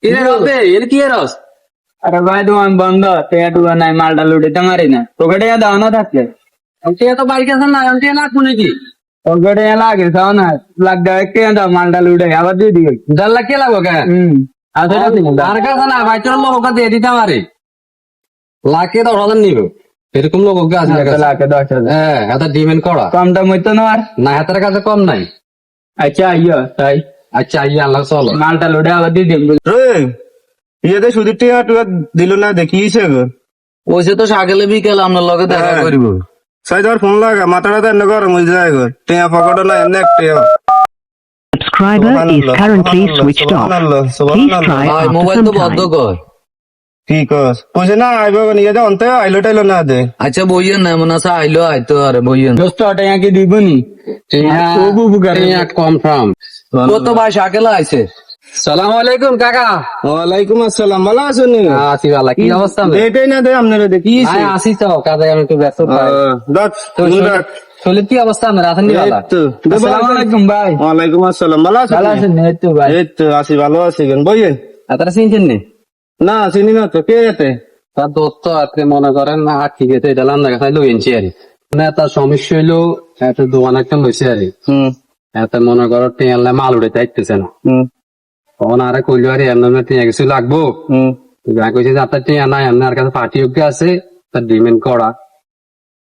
এর রসে এর কি এর রস? আরে ভাই দোকান বন্ধ, টেয়া টুয়া নাই, মালটা লুটিতে মারি না। তোকে টেয়া দাও না থাকলে? টিয়া তো বাড়ি কাছে না, টিয়া লাগবো নাকি? তোকে টেয়া লাগে খাও না, লাগ দেয় টেয়া দাও, মালটা লুটে আবার দিয়ে দিবে। 1.5 লাখ কে লাগবো কে? আর কাছে না ভাই, তোর লোক দিয়ে দিতে পারে লাখে 10,000 নিবে, এরকম লোক আছে লাখে 10,000। হ্যাঁ, এত ডিমেন্ড করা কম দাম হইতো না আর। না, হাতের কাছে কম নাই। আচ্ছা আইয়ো তাই আচ্ছা ইয়ে আল্লাহ চলো। মালটা লুটে আবার দিয়ে দিবে। ইয়েতে সুদীর টিয়া টুয়া দিল না দেখিয়েছে গো। ওইসে তো সকালে বিকেলে আপনার লগে দেখা করব। সাই তোর ফোন লাগা মাথাটা তো এনে গরম হয়ে যায় গো। টিয়া পকেটও না এনে একটা Subscriber is currently switched off. Please try ভাই after মোবাইল some তো বন্ধ time. কর। কি কস কইছে না আইব নিয়ে যা অন্তে আইলো টাইলো না দে। আচ্ছা বইয়েন না, মনে আছে আইলো আইতো আরে বইয়েন দোস্ত টেয়া কি দিব নি? খুব উপকার। কনফার্ম। কত ভাই সকালে আইছে। সালাম আলাইকুম কাকা। ওয়ালাইকুম আসসালাম, ভালো আছেন নি? আছি ভালো, কি অবস্থা? দেটাই না দে আপনারা দেখিয়েছে। ভাই আসি তো কাজে, আমি একটু ব্যস্ত ভাই। দাঁত শরীর কি অবস্থা? আপনার আছেন নি ভালো? আসসালামু আলাইকুম ভাই। ওয়ালাইকুম আসসালাম, ভালো আছেন? ভালো আছেন? এই তো ভাই। এই তো আছি, ভালো আছি কেন বইয়েন? আপনারা চিনছেন নি? না চিনি না তো, কে এতে? তার দোস্ত আপনি মনে করেন না, ঠিক আছে এটা লান্না কাছে লইছি আর মানে তার সমস্যা হইলো এত দোকান একটা লইছে আর এত মনে করো টিয়ালে মাল উড়ে যাইতেছে না। তখন আরে কইলো আরে এমন টিয়া কিছু লাগবো। কইছে যে আপনার টিয়া নাই, আপনার কাছে পার্টি যোগ্য আছে, তার ডিমেন্ড করা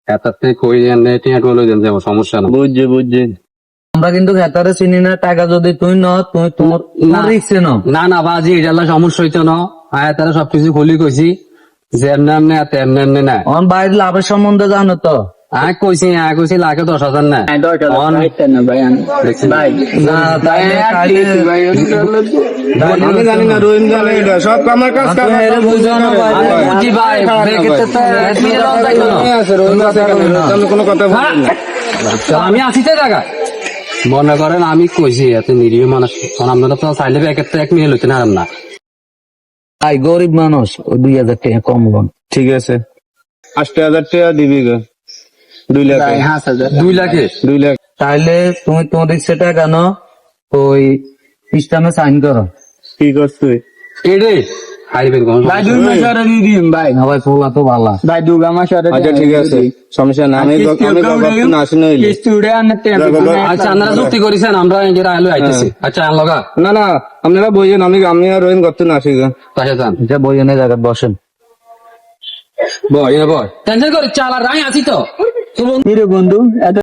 এতাতে কই এনে টিয়া টুলো দেন যাবো, সমস্যা না। বুঝছি বুঝছি। আমরা কিন্তু খেতারে চিনি না, টাকা যদি তুই ন তুই তোমার রিক্সে ন। না না বাজি এটা সমস্যা হইতো না, হ্যাঁ তারা সবকিছু খুলি কইছি যে এমনি এমনি এত এমনি এমনি না। অন বাইরের লাভের সম্বন্ধে জানো তো? হ্যাঁ কইছি লাখে 10,000 না। আমি জানি না, রহিম জানে এটা সব আমার কাজ কাজ কোনো কথা বলি না। আমি আসিতে টাকা মনে করেন আমি কইছি এত নিরীহ মানুষ, আপনারা তো চাইলে প্যাকেট তো 1 মিনিট হইতে না না। ভাই গরিব মানুষ, 2,000 টাকা কম লোন। ঠিক আছে, 8,000 টাকা দিবি গো। 2 লাখ 2 লাখে 2 লাখ। তাইলে তুমি তোমার রিক্সাটা কেন ওই সিস্টেমে সাইন করো। কি করছ তুই? এডে হাইবেন কোন ভাই 2 মাস আরে দিয়ে দিম ভাই। না ভাই পোলা তো ভালো। ভাই 2 মাস আরে। আচ্ছা ঠিক আছে, সমস্যা না, আমি গপ্প না আসি নইলে। কিস্তি উড়ে আনতে টেয়া। আচ্ছা আপনারা চুক্তি করেছেন, আমরা এগেরা আইলো আইতেছি। আচ্ছা আন লগা না না আপনারা বইয়েন, আমি আর রহিম গপ্প না আসি গো। পাশে যান, যা বই এনে জায়গা বসেন। বয় টেনশন করে চাল আর আমি আছি তো। বন্ধু এত